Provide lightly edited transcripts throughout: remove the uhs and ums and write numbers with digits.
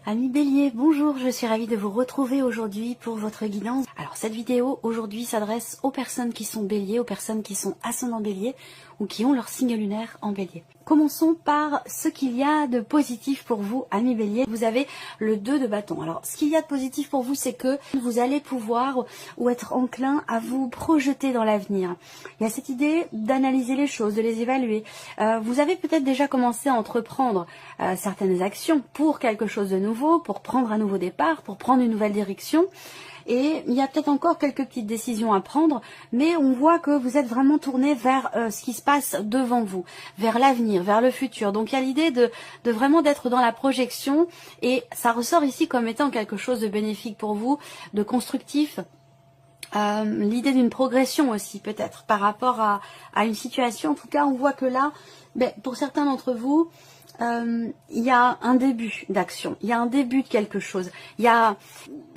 Amis Bélier, bonjour, je suis ravie de vous retrouver aujourd'hui pour votre guidance. Alors cette vidéo aujourd'hui s'adresse aux personnes qui sont Bélier, aux personnes qui sont ascendant Bélier ou qui ont leur signe lunaire en Bélier. Commençons par ce qu'il y a de positif pour vous, amis Bélier. Vous avez le 2 de bâton. Alors ce qu'il y a de positif pour vous, c'est que vous allez pouvoir ou être enclin à vous projeter dans l'avenir. Il y a cette idée d'analyser les choses, de les évaluer. Vous avez peut-être déjà commencé à entreprendre certaines actions pour quelque chose de nouveau, pour prendre un nouveau départ, pour prendre une nouvelle direction. Et il y a peut-être encore quelques petites décisions à prendre, mais on voit que vous êtes vraiment tourné vers ce qui se passe devant vous, vers l'avenir, vers le futur. Donc il y a l'idée de vraiment d'être dans la projection, et ça ressort ici comme étant quelque chose de bénéfique pour vous, de constructif. L'idée d'une progression aussi peut-être par rapport à une situation. En tout cas, on voit que là, pour certains d'entre vous, il y a un début d'action, il y a un début de quelque chose, il y a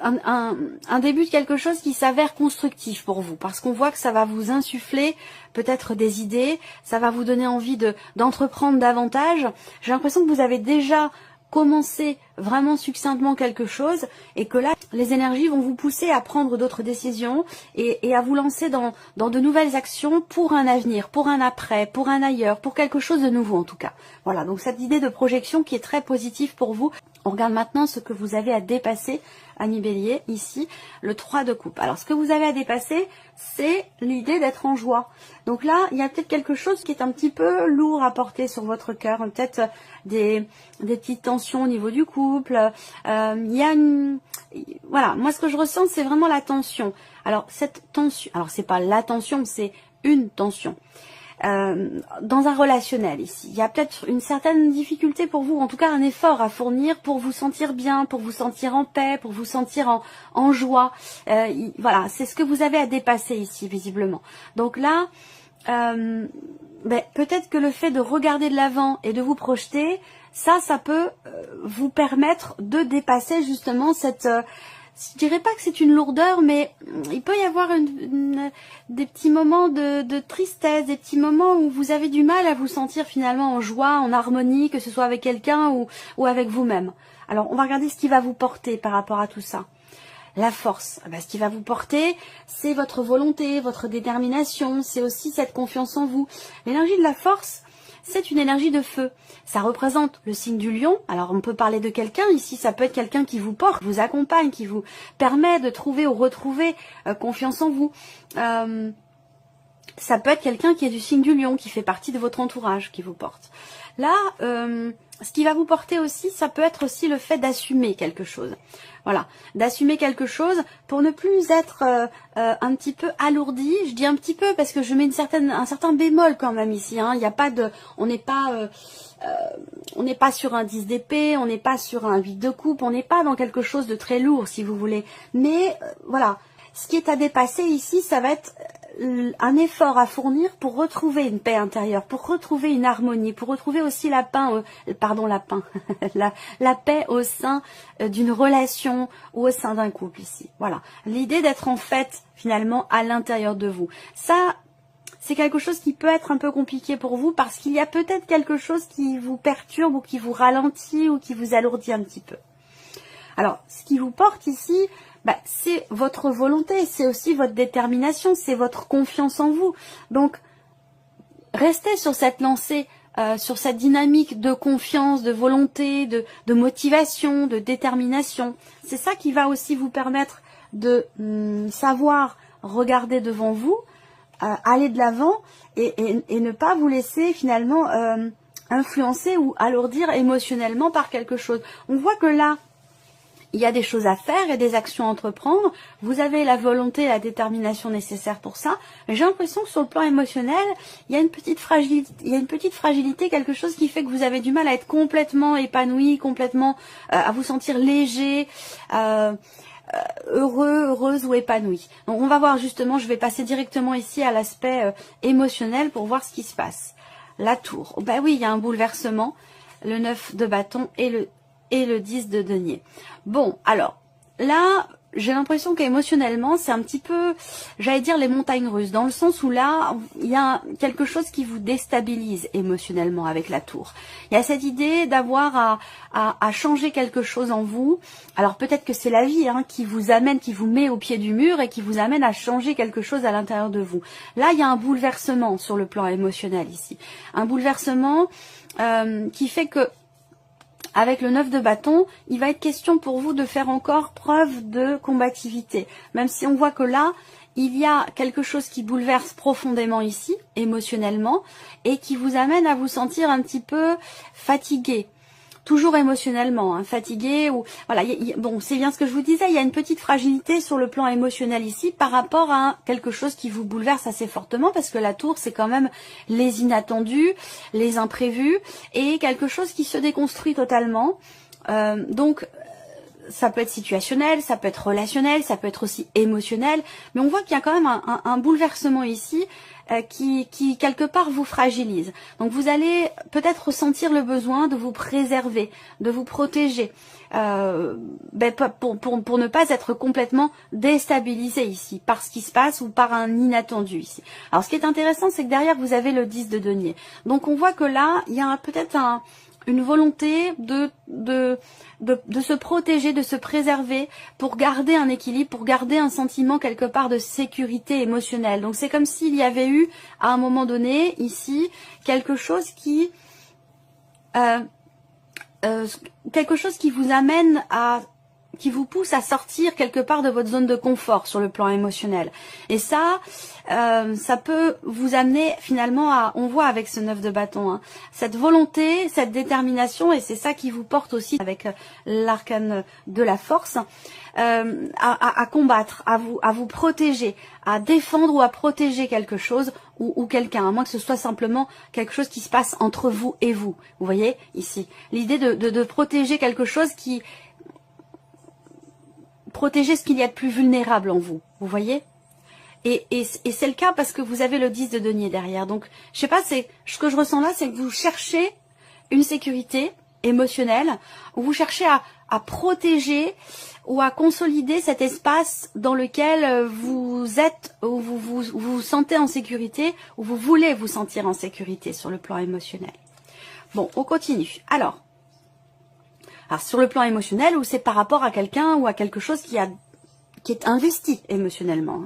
un début de quelque chose qui s'avère constructif pour vous, parce qu'on voit que ça va vous insuffler peut-être des idées, ça va vous donner envie d'entreprendre davantage. J'ai l'impression que vous avez déjà commencé vraiment succinctement quelque chose, et que là les énergies vont vous pousser à prendre d'autres décisions et à vous lancer dans de nouvelles actions pour un avenir, pour un après, pour un ailleurs, pour quelque chose de nouveau en tout cas. Voilà, donc cette idée de projection qui est très positive pour vous. On regarde maintenant ce que vous avez à dépasser, amis Bélier, ici, le 3 de coupe. Alors ce que vous avez à dépasser, c'est l'idée d'être en joie. Donc là, il y a peut-être quelque chose qui est un petit peu lourd à porter sur votre cœur, peut-être des petites tensions au niveau du couple. Il y a voilà, moi ce que je ressens, c'est vraiment la tension. Alors cette tension, alors c'est pas la tension, c'est une tension. Dans un relationnel ici, il y a peut-être une certaine difficulté pour vous, en tout cas un effort à fournir pour vous sentir bien, pour vous sentir en paix, pour vous sentir en joie. Voilà, c'est ce que vous avez à dépasser ici visiblement. Donc là, peut-être que le fait de regarder de l'avant et de vous projeter, ça peut vous permettre de dépasser justement cette... je dirais pas que c'est une lourdeur, mais il peut y avoir des petits moments de tristesse, des petits moments où vous avez du mal à vous sentir finalement en joie, en harmonie, que ce soit avec quelqu'un ou avec vous-même. Alors on va regarder ce qui va vous porter par rapport à tout ça. La force, ce qui va vous porter, c'est votre volonté, votre détermination, c'est aussi cette confiance en vous. L'énergie de la force, c'est une énergie de feu. Ça représente le signe du lion. Alors on peut parler de quelqu'un ici, ça peut être quelqu'un qui vous porte, vous accompagne, qui vous permet de trouver ou retrouver confiance en vous. Ça peut être quelqu'un qui est du signe du lion, qui fait partie de votre entourage, qui vous porte. Là, ce qui va vous porter aussi, ça peut être aussi le fait d'assumer quelque chose. Voilà, d'assumer quelque chose pour ne plus être un petit peu alourdi. Je dis un petit peu parce que je mets un certain bémol quand même ici. Hein. Il n'y a pas de, on n'est pas sur un 10 d'épée, on n'est pas sur un 8 de coupe, on n'est pas dans quelque chose de très lourd si vous voulez. Mais voilà, ce qui est à dépasser ici, ça va être un effort à fournir pour retrouver une paix intérieure, pour retrouver une harmonie, pour retrouver aussi la paix au sein d'une relation ou au sein d'un couple ici. Voilà, l'idée d'être en fait finalement à l'intérieur de vous. Ça, c'est quelque chose qui peut être un peu compliqué pour vous parce qu'il y a peut-être quelque chose qui vous perturbe ou qui vous ralentit ou qui vous alourdit un petit peu. Alors, ce qui vous porte ici, c'est votre volonté, c'est aussi votre détermination, c'est votre confiance en vous. Donc, restez sur cette lancée, sur cette dynamique de confiance, de volonté, de motivation, de détermination. C'est ça qui va aussi vous permettre de savoir regarder devant vous, aller de l'avant et ne pas vous laisser finalement influencer ou alourdir émotionnellement par quelque chose. On voit que là, il y a des choses à faire et des actions à entreprendre. Vous avez la volonté et la détermination nécessaires pour ça. J'ai l'impression que sur le plan émotionnel, il y a une petite fragilité, quelque chose qui fait que vous avez du mal à être complètement épanoui, complètement à vous sentir léger, heureux, heureuse ou épanoui. Donc on va voir justement, je vais passer directement ici à l'aspect émotionnel pour voir ce qui se passe. La tour. Oui, il y a un bouleversement. Le 9 de bâton et le 10 de denier. Bon, alors, là, j'ai l'impression qu'émotionnellement, c'est un petit peu, j'allais dire, les montagnes russes, dans le sens où là, il y a quelque chose qui vous déstabilise émotionnellement avec la tour. Il y a cette idée d'avoir à changer quelque chose en vous. Alors peut-être que c'est la vie qui vous amène, qui vous met au pied du mur et qui vous amène à changer quelque chose à l'intérieur de vous. Là, il y a un bouleversement sur le plan émotionnel ici. Un bouleversement qui fait que avec le 9 de bâton, il va être question pour vous de faire encore preuve de combativité. Même si on voit que là, il y a quelque chose qui bouleverse profondément ici, émotionnellement, et qui vous amène à vous sentir un petit peu fatigué. Toujours émotionnellement, fatigué, ou voilà. Bon, c'est bien ce que je vous disais, il y a une petite fragilité sur le plan émotionnel ici par rapport à quelque chose qui vous bouleverse assez fortement, parce que la tour, c'est quand même les inattendus, les imprévus, et quelque chose qui se déconstruit totalement. Donc, ça peut être situationnel, ça peut être relationnel, ça peut être aussi émotionnel, mais on voit qu'il y a quand même un bouleversement ici qui quelque part vous fragilise. Donc vous allez peut-être ressentir le besoin de vous préserver, de vous protéger, pour ne pas être complètement déstabilisé ici par ce qui se passe ou par un inattendu ici. Alors ce qui est intéressant, c'est que derrière vous avez le 10 de denier. Donc on voit que là, il y a peut-être une volonté de se protéger, de se préserver pour garder un équilibre, pour garder un sentiment quelque part de sécurité émotionnelle. Donc c'est comme s'il y avait eu à un moment donné ici quelque chose qui vous amène qui vous pousse à sortir quelque part de votre zone de confort sur le plan émotionnel. Et ça peut vous amener finalement on voit avec ce 9 de bâton, cette volonté, cette détermination, et c'est ça qui vous porte aussi avec l'arcane de la force, à combattre, à vous protéger, à défendre ou à protéger quelque chose ou quelqu'un, à moins que ce soit simplement quelque chose qui se passe entre vous et vous. Vous voyez ici, l'idée de protéger quelque chose protéger ce qu'il y a de plus vulnérable en vous, vous voyez, et c'est le cas parce que vous avez le 10 de denier derrière. Donc, je sais pas, ce que je ressens là, c'est que vous cherchez une sécurité émotionnelle, ou vous cherchez à protéger ou à consolider cet espace dans lequel vous êtes, où vous vous sentez en sécurité, où vous voulez vous sentir en sécurité sur le plan émotionnel. Bon, on continue. Alors, sur le plan émotionnel, ou c'est par rapport à quelqu'un ou à quelque chose qui est investi émotionnellement.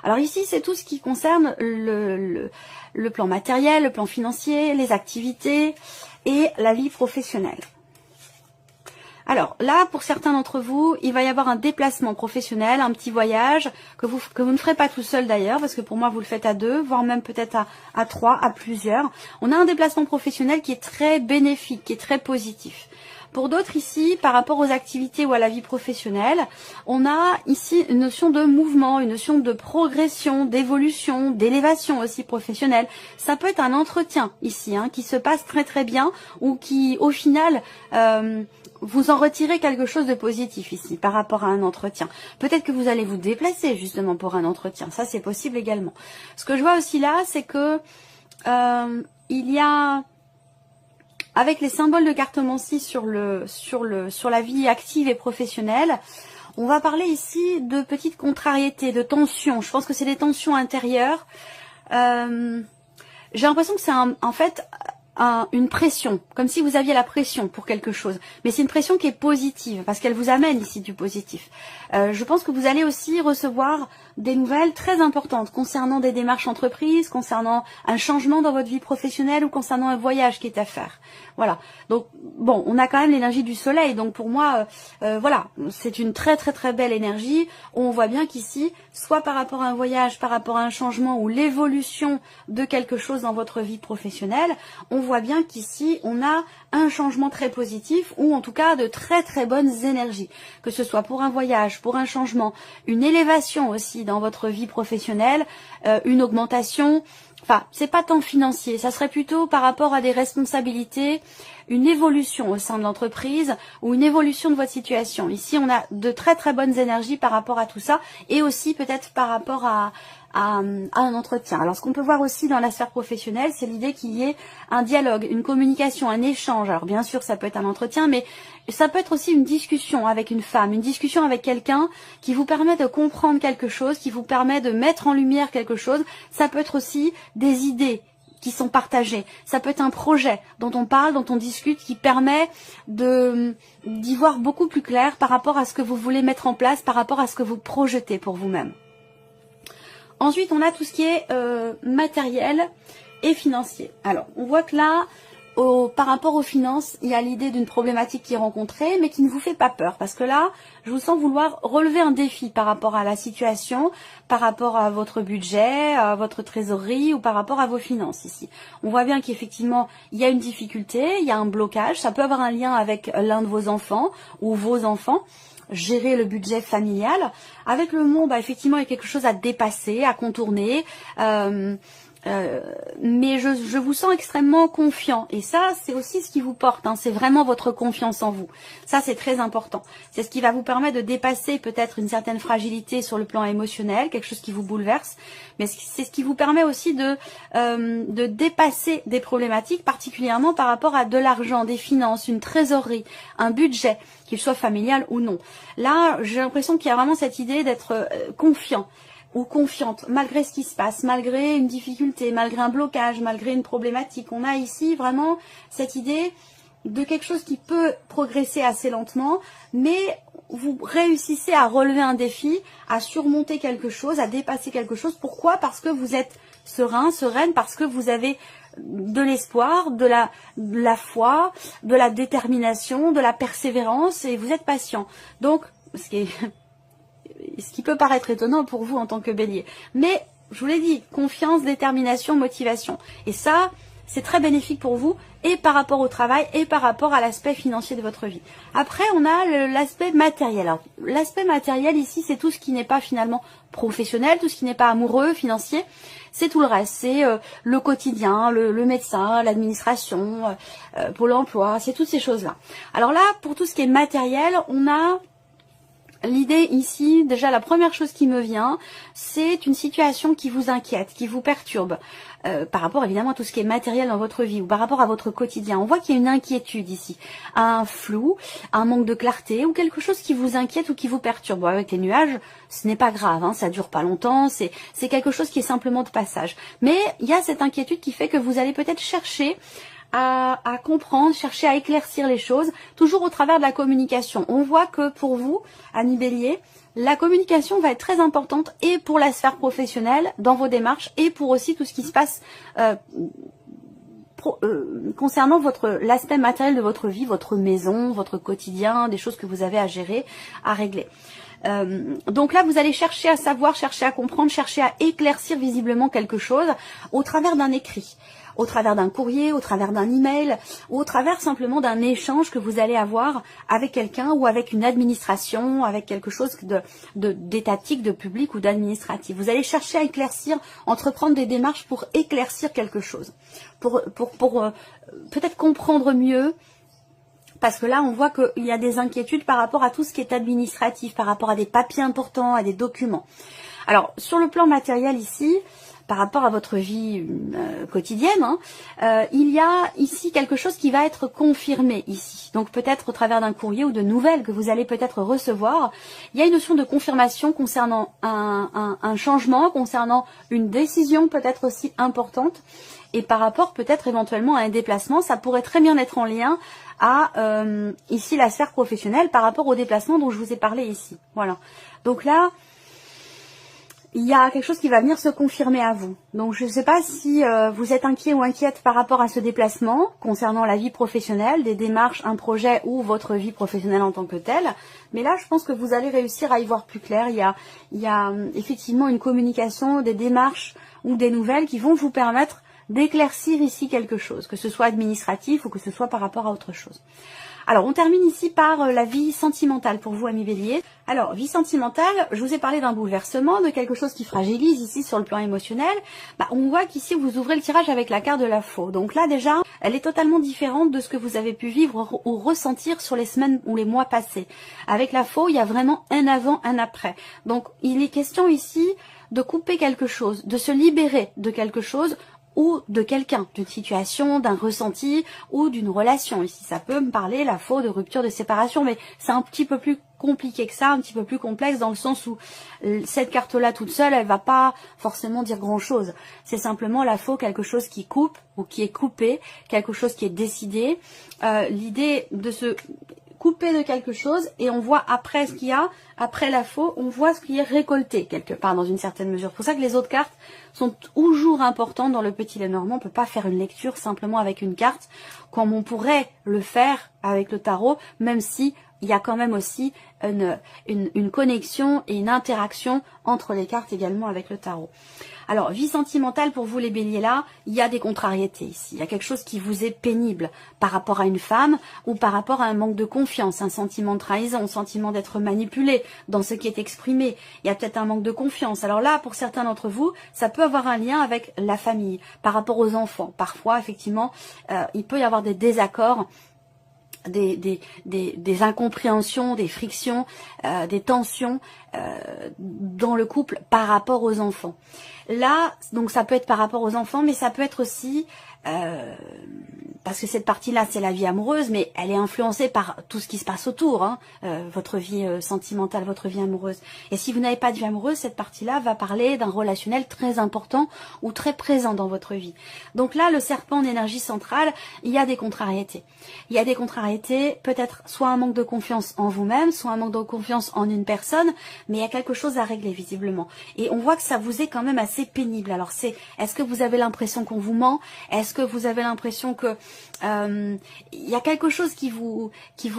Alors ici, c'est tout ce qui concerne le plan matériel, le plan financier, les activités et la vie professionnelle. Alors là, pour certains d'entre vous, il va y avoir un déplacement professionnel, un petit voyage que vous ne ferez pas tout seul d'ailleurs, parce que pour moi vous le faites à deux, voire même peut-être à trois, à plusieurs. On a un déplacement professionnel qui est très bénéfique, qui est très positif. Pour d'autres ici, par rapport aux activités ou à la vie professionnelle, on a ici une notion de mouvement, une notion de progression, d'évolution, d'élévation aussi professionnelle. Ça peut être un entretien ici, qui se passe très très bien, ou qui au final vous en retirez quelque chose de positif ici par rapport à un entretien. Peut-être que vous allez vous déplacer justement pour un entretien, ça c'est possible également. Ce que je vois aussi là, c'est que il y a, avec les symboles de cartomancie sur la vie active et professionnelle, on va parler ici de petites contrariétés, de tensions. Je pense que c'est des tensions intérieures. J'ai l'impression que c'est en fait une pression, comme si vous aviez la pression pour quelque chose. Mais c'est une pression qui est positive, parce qu'elle vous amène ici du positif. Je pense que vous allez aussi recevoir des nouvelles très importantes concernant des démarches entreprises, concernant un changement dans votre vie professionnelle ou concernant un voyage qui est à faire. Voilà. Donc, bon, on a quand même l'énergie du soleil. Donc, pour moi, voilà, c'est une très, très, très belle énergie. On voit bien qu'ici, soit par rapport à un voyage, par rapport à un changement ou l'évolution de quelque chose dans votre vie professionnelle, on voit bien qu'ici, on a un changement très positif ou en tout cas de très, très bonnes énergies. Que ce soit pour un voyage, pour un changement, une élévation aussi dans votre vie professionnelle, une augmentation. Enfin, c'est pas tant financier, ça serait plutôt par rapport à des responsabilités, une évolution au sein de l'entreprise ou une évolution de votre situation. Ici, on a de très très bonnes énergies par rapport à tout ça et aussi peut-être par rapport à à un entretien. Alors ce qu'on peut voir aussi dans la sphère professionnelle, c'est l'idée qu'il y ait un dialogue, une communication, un échange. Alors bien sûr, ça peut être un entretien, mais ça peut être aussi une discussion avec une femme, une discussion avec quelqu'un qui vous permet de comprendre quelque chose, qui vous permet de mettre en lumière quelque chose. Ça peut être aussi des idées qui sont partagées. Ça peut être un projet dont on parle, dont on discute, qui permet d'y voir beaucoup plus clair par rapport à ce que vous voulez mettre en place, par rapport à ce que vous projetez pour vous-même. Ensuite, on a tout ce qui est matériel et financier. Alors, on voit que là, par rapport aux finances, il y a l'idée d'une problématique qui est rencontrée, mais qui ne vous fait pas peur. Parce que là, je vous sens vouloir relever un défi par rapport à la situation, par rapport à votre budget, à votre trésorerie ou par rapport à vos finances ici. On voit bien qu'effectivement, il y a une difficulté, il y a un blocage. Ça peut avoir un lien avec l'un de vos enfants ou vos enfants. Gérer le budget familial. Avec le mot, effectivement, il y a quelque chose à dépasser, à contourner. Mais je vous sens extrêmement confiant. Et ça, c'est aussi ce qui vous porte. C'est vraiment votre confiance en vous. Ça, c'est très important. C'est ce qui va vous permettre de dépasser peut-être une certaine fragilité sur le plan émotionnel, quelque chose qui vous bouleverse. Mais c'est ce qui vous permet aussi de dépasser des problématiques, particulièrement par rapport à de l'argent, des finances, une trésorerie, un budget, qu'il soit familial ou non. Là, j'ai l'impression qu'il y a vraiment cette idée d'être confiant ou confiante, malgré ce qui se passe, malgré une difficulté, malgré un blocage, malgré une problématique. On a ici vraiment cette idée de quelque chose qui peut progresser assez lentement, mais vous réussissez à relever un défi, à surmonter quelque chose, à dépasser quelque chose. Pourquoi? Parce que vous êtes serein, sereine, parce que vous avez de l'espoir, de la foi, de la détermination, de la persévérance, et vous êtes patient. Donc, ce qui peut paraître étonnant pour vous en tant que bélier. Mais, je vous l'ai dit, confiance, détermination, motivation. Et ça, c'est très bénéfique pour vous, et par rapport au travail, et par rapport à l'aspect financier de votre vie. Après, on a l'aspect matériel. Alors, l'aspect matériel ici, c'est tout ce qui n'est pas finalement professionnel, tout ce qui n'est pas amoureux, financier. C'est tout le reste. C'est le quotidien, le médecin, l'administration, Pôle emploi, c'est toutes ces choses-là. Alors là, pour tout ce qui est matériel, on a l'idée ici, déjà la première chose qui me vient, c'est une situation qui vous inquiète, qui vous perturbe, par rapport évidemment à tout ce qui est matériel dans votre vie ou par rapport à votre quotidien. On voit qu'il y a une inquiétude ici, un flou, un manque de clarté ou quelque chose qui vous inquiète ou qui vous perturbe. Bon, avec les nuages, ce n'est pas grave, ça dure pas longtemps, c'est quelque chose qui est simplement de passage. Mais il y a cette inquiétude qui fait que vous allez peut-être chercher à comprendre, chercher à éclaircir les choses, toujours au travers de la communication. On voit que pour vous, Amis Bélier, la communication va être très importante et pour la sphère professionnelle, dans vos démarches, et pour aussi tout ce qui se passe concernant l'aspect matériel de votre vie, votre maison, votre quotidien, des choses que vous avez à gérer, à régler. Donc là, vous allez chercher à savoir, chercher à comprendre, chercher à éclaircir visiblement quelque chose au travers d'un écrit, au travers d'un courrier, au travers d'un email, ou au travers simplement d'un échange que vous allez avoir avec quelqu'un ou avec une administration, avec quelque chose d'étatique, de public ou d'administratif. Vous allez chercher à éclaircir, entreprendre des démarches pour éclaircir quelque chose, pour peut-être comprendre mieux. Parce que là, on voit qu'il y a des inquiétudes par rapport à tout ce qui est administratif, par rapport à des papiers importants, à des documents. Alors, sur le plan matériel ici, par rapport à votre vie quotidienne, il y a ici quelque chose qui va être confirmé ici. Donc peut-être au travers d'un courrier ou de nouvelles que vous allez peut-être recevoir, il y a une notion de confirmation concernant un changement, concernant une décision peut-être aussi importante. Et par rapport peut-être éventuellement à un déplacement, ça pourrait très bien être en lien à ici la sphère professionnelle par rapport au déplacement dont je vous ai parlé ici. Voilà. Donc là, il y a quelque chose qui va venir se confirmer à vous. Donc je ne sais pas si vous êtes inquiet ou inquiète par rapport à ce déplacement concernant la vie professionnelle, des démarches, un projet ou votre vie professionnelle en tant que telle. Mais là, je pense que vous allez réussir à y voir plus clair. Il y a effectivement une communication, des démarches ou des nouvelles qui vont vous permettre d'éclaircir ici quelque chose, que ce soit administratif ou que ce soit par rapport à autre chose. Alors, on termine ici par la vie sentimentale pour vous, Amis Bélier. Alors, vie sentimentale, je vous ai parlé d'un bouleversement, de quelque chose qui fragilise ici sur le plan émotionnel. On voit qu'ici, vous ouvrez le tirage avec la carte de la faux. Donc là, déjà, elle est totalement différente de ce que vous avez pu vivre ou ressentir sur les semaines ou les mois passés. Avec la faux, il y a vraiment un avant, un après. Donc, il est question ici de couper quelque chose, de se libérer de quelque chose ou de quelqu'un, d'une situation, d'un ressenti ou d'une relation. Ici, ça peut me parler, la faux, de rupture, de séparation, mais c'est un petit peu plus compliqué que ça, un petit peu plus complexe dans le sens où cette carte-là toute seule, elle va pas forcément dire grand-chose. C'est simplement la faux, quelque chose qui coupe ou qui est coupé, quelque chose qui est décidé. L'idée de se couper de quelque chose et on voit après ce qu'il y a, après la faux, on voit ce qui est récolté quelque part dans une certaine mesure. C'est pour ça que les autres cartes sont toujours importantes dans le Petit Lenormand. On ne peut pas faire une lecture simplement avec une carte comme on pourrait le faire avec le tarot, même si il y a quand même aussi une connexion et une interaction entre les cartes également avec le tarot. Alors, vie sentimentale pour vous les béliers là, il y a des contrariétés ici. Il y a quelque chose qui vous est pénible par rapport à une femme ou par rapport à un manque de confiance, un sentiment de trahison, un sentiment d'être manipulé dans ce qui est exprimé. Il y a peut-être un manque de confiance. Alors là, pour certains d'entre vous, ça peut avoir un lien avec la famille, par rapport aux enfants. Parfois, effectivement, il peut y avoir des désaccords, des incompréhensions, des frictions, des tensions dans le couple par rapport aux enfants. Là, donc ça peut être par rapport aux enfants, mais ça peut être aussi parce que cette partie-là, c'est la vie amoureuse, mais elle est influencée par tout ce qui se passe autour, hein, votre vie sentimentale, votre vie amoureuse. Et si vous n'avez pas de vie amoureuse, cette partie-là va parler d'un relationnel très important ou très présent dans votre vie. Donc là, le serpent en énergie centrale, il y a des contrariétés. Il y a des contrariétés, peut-être soit un manque de confiance en vous-même, soit un manque de confiance en une personne, mais il y a quelque chose à régler visiblement. Et on voit que ça vous est quand même assez pénible. Alors est-ce que vous avez l'impression qu'on vous ment? Est-ce que vous avez l'impression que il y a quelque chose qui vous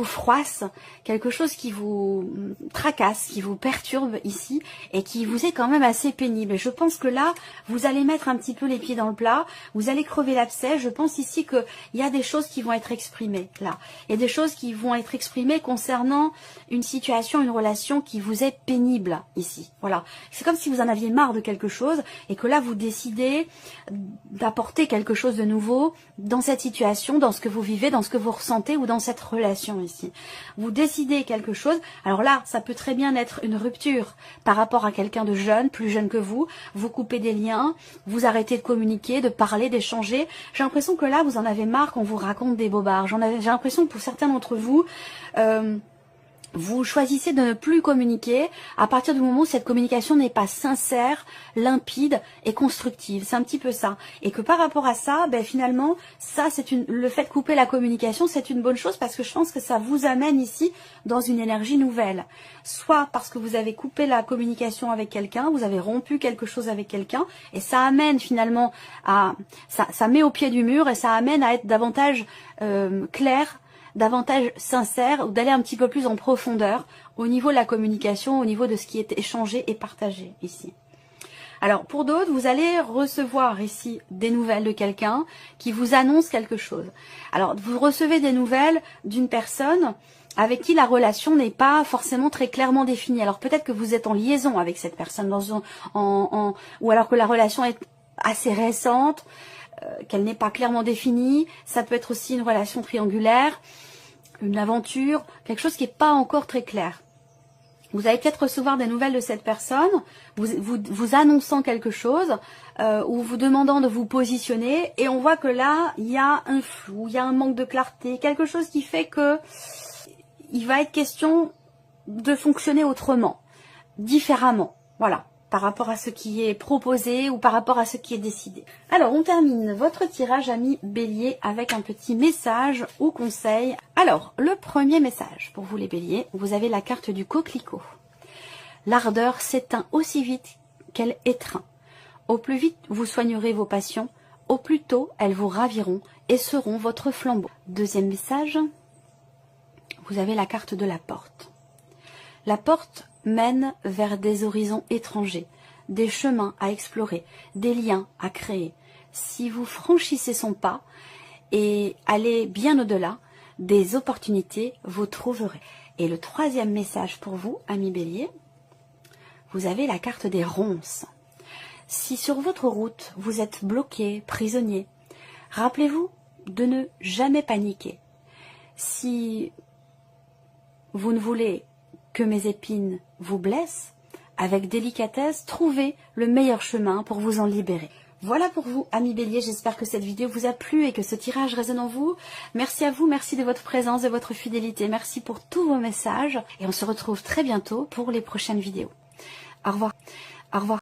froisse, quelque chose qui vous tracasse, qui vous perturbe ici et qui vous est quand même assez pénible. Et je pense que là, vous allez mettre un petit peu les pieds dans le plat, vous allez crever l'abcès. Je pense ici qu'il y a des choses qui vont être exprimées là. Il y a des choses qui vont être exprimées concernant une situation, une relation qui vous est pénible ici. Voilà. C'est comme si vous en aviez marre de quelque chose et que là, vous décidez d'apporter quelque chose de nouveau dans cette situation, dans ce que vous vivez, dans ce que vous ressentez ou dans cette relation ici. Vous décidez quelque chose. Alors là, ça peut très bien être une rupture par rapport à quelqu'un de jeune, plus jeune que vous. Vous coupez des liens, vous arrêtez de communiquer, de parler, d'échanger. J'ai l'impression que là, vous en avez marre qu'on vous raconte des bobards. J'ai l'impression que pour certains d'entre vous, vous choisissez de ne plus communiquer à partir du moment où cette communication n'est pas sincère, limpide et constructive. C'est un petit peu ça. Et que par rapport à ça, ben finalement, ça c'est le fait de couper la communication, c'est une bonne chose parce que je pense que ça vous amène ici dans une énergie nouvelle. Soit parce que vous avez coupé la communication avec quelqu'un, vous avez rompu quelque chose avec quelqu'un et ça amène finalement à... ça met au pied du mur et ça amène à être davantage clair, davantage sincère ou d'aller un petit peu plus en profondeur au niveau de la communication, au niveau de ce qui est échangé et partagé ici. Alors pour d'autres, vous allez recevoir ici des nouvelles de quelqu'un qui vous annonce quelque chose. Alors vous recevez des nouvelles d'une personne avec qui la relation n'est pas forcément très clairement définie. Alors peut-être que vous êtes en liaison avec cette personne ou alors que la relation est assez récente, qu'elle n'est pas clairement définie. Ça peut être aussi une relation triangulaire, une aventure, quelque chose qui n'est pas encore très clair. Vous allez peut-être recevoir des nouvelles de cette personne, vous annonçant quelque chose, ou vous demandant de vous positionner, et on voit que là, il y a un flou, il y a un manque de clarté, quelque chose qui fait que il va être question de fonctionner autrement, différemment, voilà, par rapport à ce qui est proposé ou par rapport à ce qui est décidé. Alors, on termine votre tirage, amis béliers, avec un petit message ou conseil. Alors, le premier message pour vous les béliers, vous avez la carte du coquelicot. L'ardeur s'éteint aussi vite qu'elle étreint. Au plus vite vous soignerez vos passions, au plus tôt elles vous raviront et seront votre flambeau. Deuxième message, vous avez la carte de la porte. La porte mène vers des horizons étrangers, des chemins à explorer, des liens à créer. Si vous franchissez son pas et allez bien au-delà, des opportunités vous trouverez. Et le troisième message pour vous, amis béliers, vous avez la carte des ronces. Si sur votre route, vous êtes bloqué, prisonnier, rappelez-vous de ne jamais paniquer. Si vous ne voulez que mes épines vous blessent, avec délicatesse, trouvez le meilleur chemin pour vous en libérer. Voilà pour vous, amis Bélier, j'espère que cette vidéo vous a plu et que ce tirage résonne en vous. Merci à vous, merci de votre présence, de votre fidélité, merci pour tous vos messages et on se retrouve très bientôt pour les prochaines vidéos. Au revoir. Au revoir.